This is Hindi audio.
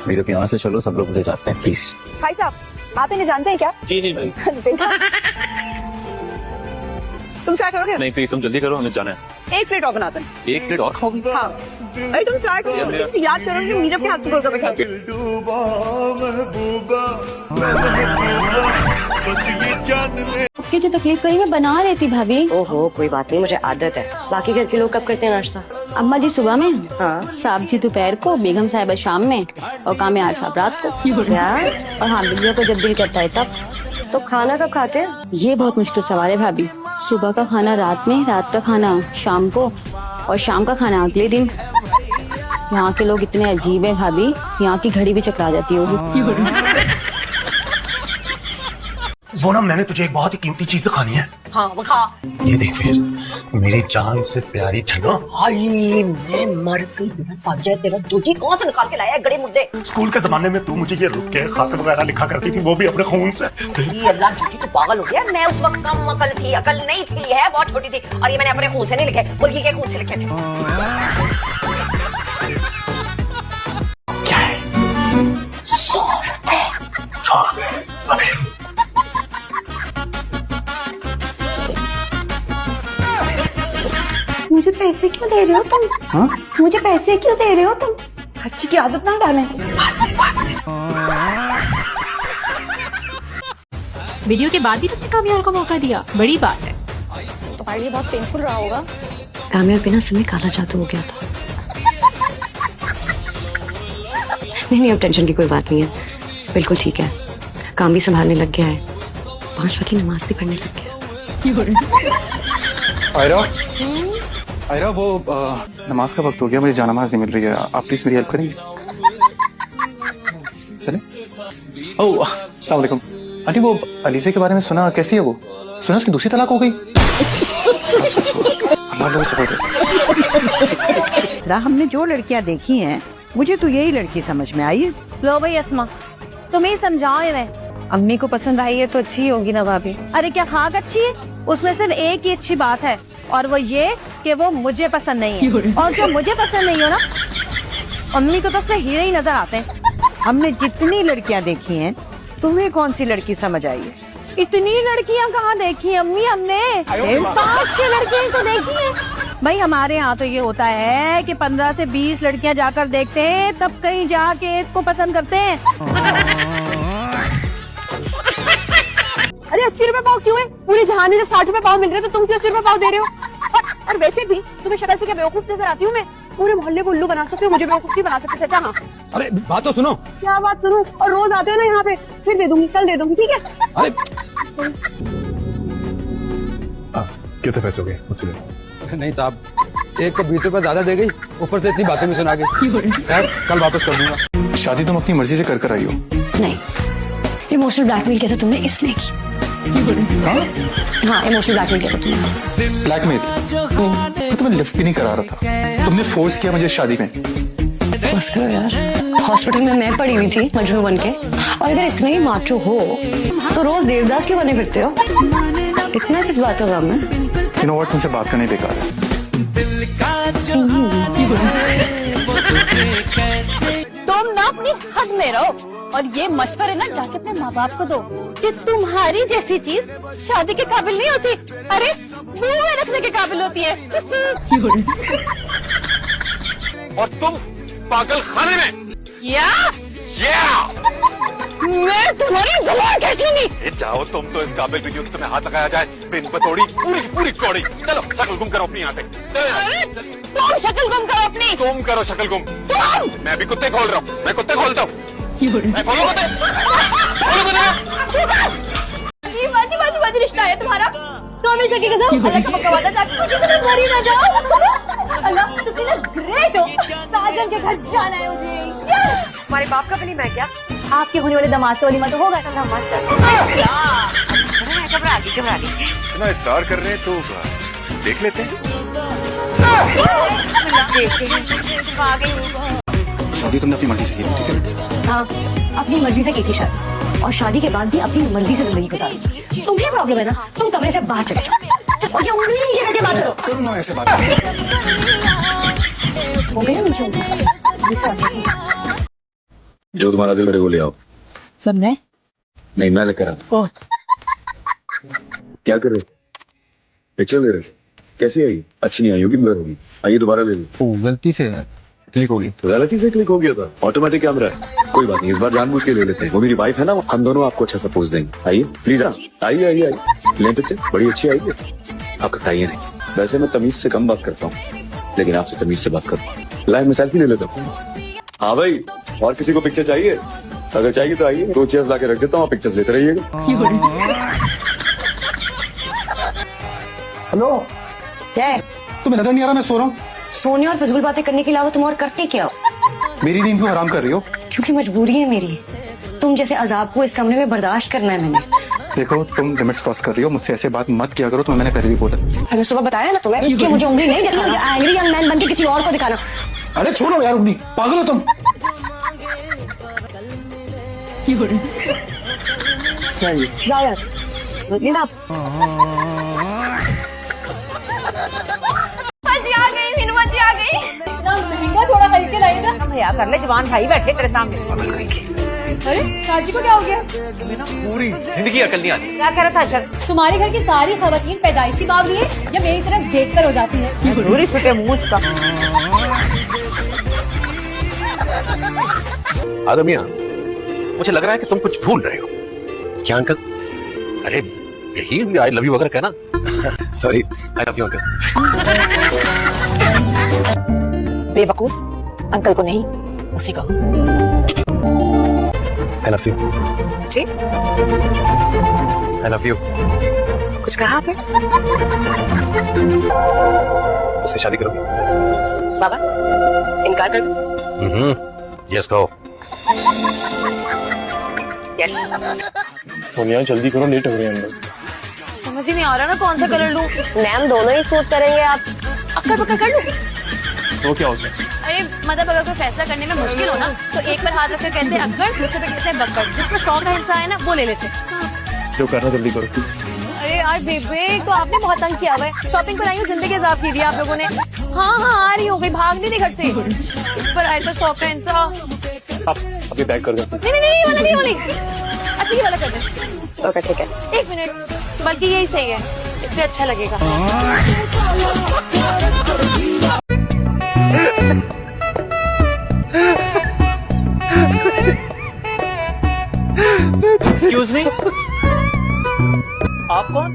मेरे यहाँ से चलो, सब लोग मुझे जानते हैं, प्लीज। भाई साहब आप इन्हें जानते हैं क्या? तुम ट्राई करोगे? नहीं प्लीज, तुम जल्दी करो, हमें जाना है। 1 प्लेट और बनाते हैं। 1 प्लेट और खाओगी? हाँ। अरे तुम ट्राई करो, तुम याद करो कि मीरब के हाथ से गोलगप्पे खाते हैं। आपकी जो तकलीफ करी मैं बना लेती भाभी। ओहो कोई बात नहीं, मुझे आदत है। बाकी घर के लोग कब करते हैं नाश्ता? अम्मा जी सुबह में, हाँ। साहब जी दोपहर को, बेगम साहिबा शाम में और कामयार साहब रात को। क्या? और हाँ, बिल्लियों को जब दिल करता है तब। तो खाना कब खाते हैं? ये बहुत मुश्किल सवाल है भाभी। सुबह का खाना रात में, रात का खाना शाम को और शाम का खाना अगले दिन। यहाँ के लोग इतने अजीब हैं भाभी, यहाँ की घड़ी भी चकरा जाती होगी। वो ना, मैंने तुझे एक बहुत ही कीमती चीज दिखानी है। हाँ वो खा। ये देख फिर, मेरी जान से प्यारी छना। हाय मैं मर गई, फट जाए तेरा जूठी कौन से निकाल के लाया है गड़े मुर्दे? स्कूल के जमाने में तू मुझे ये रुक के खाते वगैरह लिखा करती थी, वो भी अपने खून से। ये अल्लाह जूठी तो पागल हो गया। मैं उस वक्त कम अकल थी, अकल नहीं थी, है बहुत छोटी थी। और ये मैंने अपने खून से नहीं लिखे, मुर्गी के खून से लिखे थे। क्या है? 100 रुपए। 100 रुपए अभी। मुझे पैसे क्यों दे रहे हो तुम? हाँ? मुझे पैसे क्यों दे रहे हो तुम? अच्छी की आदत ना डालें। वीडियो के बाद भी तुमने कामयार को मौका दिया, बड़ी बात है। तुम्हारे लिए बहुत पेनफुल रहा होगा। कामयाब बिना समय काला जादू हो गया था। नहीं अब टेंशन की कोई बात नहीं है, बिल्कुल ठीक है। काम भी संभालने लग गया है, 5 वक्त की नमाज भी पढ़ने लग गया। आयरा वो नमाज का वक्त हो गया, मुझे जानमाज नहीं मिल रही है, आप प्लीज मेरी हेल्प करेंगे? चले। ओह अस्सलाम वालेकुम आंटी, वो अलीज़ा के बारे में सुना, कैसी है वो? सुना उसकी दूसरी तलाक हो गई। अल्लाह लोग सब्र दे। हमने जो लड़कियां देखी हैं, मुझे तो यही लड़की समझ में आई है। लो भाई अस्मा, तुम्हें समझाओ इन्हें। अम्मी को पसंद आई है तो अच्छी ही होगी ना भाभी। अरे क्या खाक अच्छी है? उसमें सिर्फ एक ही अच्छी बात है, और वो ये कि वो मुझे पसंद नहीं है। और जो मुझे पसंद नहीं हो ना, अम्मी को तो उसमें हीरे ही नजर आते हैं। हमने जितनी लड़कियां देखी हैं, तुम्हें कौन सी लड़की समझ आई है? इतनी लड़कियां कहाँ देखी अम्मी हमने? 5-6 लड़कियां तो देखी हैं। भाई हमारे यहाँ तो ये होता है कि 15 से 20 लड़कियां जाकर देखते हैं, तब कहीं जाके एक को पसंद करते हैं। अरे 80 रुपए पाव क्यों है? पूरे जहां में जब 60 रुपए पाव मिल रहे हैं, तो तुम क्यों 80 रुपए पाव दे रहे हो? और वैसे भी तुम्हें शक्ल से क्या बेवकूफ नजर आती हूँ मैं? पूरे मोहल्ले को उल्लू बना सकते हो, मुझे बेवकूफ नहीं बना सकते। चाचा हाँ। अरे बात तो सुनो। क्या बात सुनो? और रोज आते हो ना यहाँ पे, फिर दे दूंगी, कल दे दूंगी, ठीक है? अरे कितने पैसे हो गए मुझसे? नहीं साहब, एक को 20 रुपए ज्यादा दे गई, ऊपर से इतनी बातें भी सुना गई। कल वापस कर दूंगा। शादी तुम अपनी मर्जी से कर आई हो? नहीं, इमोशनल ब्लैकमेल किया था तुमने, इसलिए की। हाँ इमोशनल ब्लैकमेल किया था तुमने। ब्लैकमेल? मैं तुम्हें लिफ्ट भी नहीं करा रहा था, तुमने फोर्स किया मुझे शादी में। बस करो यार, हॉस्पिटल में मैं पड़ी हुई थी मजनू बन के, और अगर इतने ही माचो हो तो रोज देवदास क्यों बने फिरते हो? इतना किस बात का गम है? यू नो व्हाट, तुमसे बात करना ही बेकार है। तुम ना अपनी हद में रहो, और ये मशवरे ना जाके अपने माँ बाप को दो कि तुम्हारी जैसी चीज शादी के काबिल नहीं होती। अरे मुंह में रखने के काबिल होती है। और तुम पागल खाने में। या मैं तुम्हारी जुबान खींच लूंगी। जाओ, तुम तो इस काबिल भी नहीं हो कि तुम्हें हाथ लगाया जाए। बिन बतौड़ी पूरी पूरी कौड़ी। चलो शक्ल गुम करो अपनी यहाँ से। अरे तुम शक्ल गुम करो अपनी। तुम करो शक्ल गुम। मैं भी कुत्ते खोल रहा हूँ, मैं कुत्ते खोलता हूँ। मैं खोलूं कुत्ते? बाजी रिश्ता है तुम्हारा। तो हमेशा की कसम, अल्लाह का पक्का वादा, ताकि मुझे तुम्हें मरी ना जाओ। अल्लाह तुम इतना ग्रेट हो, साजन के घर जाना है मुझे। हमारे बाप का बनी मैं क्या? आपके होने वाले दामाद से वलीमा तो होगा। इतना इफ्तार कर रहे हैं तो देख लेते हैं। शादी तुमने अपनी मर्जी से की, ठीक है? हाँ अपनी मर्जी से की थी शादी, और शादी के बाद भी अपनी मर्जी से जिंदगी गुजारी। तुम्हें प्रॉब्लम है ना, तुम कमरे से बाहर चले जाओ और ये उंगली नीचे करके बात करो। करूंगा ऐसे बात। हो गया नीचे। जो तुम्हारा दिल करे वो ले आओ। सर मैं नहीं, मैं लेकर आता। क्या कर रहे थे? पिक्चर ले रहे थे? कैसी आई? अच्छी नहीं आई होगी, ब्लर होगी। आइए दोबारा ले लो। गलती से क्लिक होगी। गलती से क्लिक हो गया था। ऑटोमेटिक कैमरा है, कोई बात नहीं, इस बार जानबूझ के ले लेते हैं। वो मेरी वाइफ है ना, हम दोनों आपको अच्छा सा पोज देंगे। आइए प्लीज, आइए आइए आइए, ले पिक्चर, बड़ी अच्छी आई है। आप कटाइए नहीं। वैसे मैं तमीज से कम बात करता हूँ, लेकिन आपसे तमीज से बात करता हूँ। लाइव में सेल्फी ले लेता हूँ। हाँ भाई, और किसी को पिक्चर चाहिए? अगर चाहिए तो आइए, 2 चेयर्स ला के रख देता हूँ, आप पिक्चर्स लेते रहिएगा। हेलो, क्या है? तुम्हें नजर नहीं आ रहा मैं सो रहा हूँ? सोने और फजूल बातें करने के अलावा तुम और करते क्या हो? मेरी नींद क्यों हराम कर रही हो? क्योंकि मजबूरी है मेरी। तुम जैसे अजाब को इस कमरे में बर्दाश्त करना है मैंने। देखो, तुम लिमिट्स क्रॉस कर रही हो, मुझसे ऐसे बात मत किया करो। तुम्हें मैंने पहले भी बोला। मैंने सुबह बताया ना तुम्हें कि मुझे उंगली नहीं दिखाना, एंग्री यंग मैन बन के किसी और को दिखाना। अरे छोड़ो यार, उगनी पागल हो तुम। थोड़ा खरीद के लाइएगा। भैया कर ले, जवान भाई बैठे तेरे सामने। अरे शादी को क्या हो गया? पूरी जिंदगी अकल नहीं आती। क्या कह रहा था अशर? तुम्हारे घर की सारी खवातीन पैदाइशी बावली है या मेरी तरफ देख कर हो जाती है? पूरी फटे मुंह का। आदम मियां, मुझे लग रहा है कि तुम कुछ भूल रहे हो। क्या अंकल? अरे यही आई लव यू वगैरह कहना। Sorry, I love you uncle. बेवकूफ, अंकल को नहीं, उसी को। I love you. जी, आई लव यू। कुछ कहा आपने? उससे शादी करोगी? बाबा, इनकार कर दो। यस कहो। यस। सोनिया जल्दी करो, लेट हो रही है अंदर। समझ ही नहीं आ रहा ना कौन सा कलर लूं। मैम दोनों ही सूट करेंगे आप। अक्कड़ पकड़ कर लूं? तो क्या होता है? अरे मतलब अगर कोई फैसला करने में मुश्किल हो ना तो एक पर हाथ रखकर कहते हैं अक्कड़, दूसरे पे कहते हैं बक्कड़। जिस पर 100 का हिस्सा है ना वो ले लेते हैं। जो करना जल्दी करो। अरे यार बेबे, तो आपने बहुत तंग किया हुआ है। शॉपिंग पर आई हूँ, जिंदगी अजाब की दी आप लोगों ने। हाँ हाँ, आ रही हो गई, भाग नहीं रही घर से। इस पर आया था 100 का हिस्सा। आप अभी पैक कर दो। नहीं वाला नहीं वाली, अच्छा ये वाला कर दे। ओके ठीक है। 1 मिनट, बल्कि यही सही है, इससे अच्छा लगेगा। एक्सक्यूज मी, आप कौन?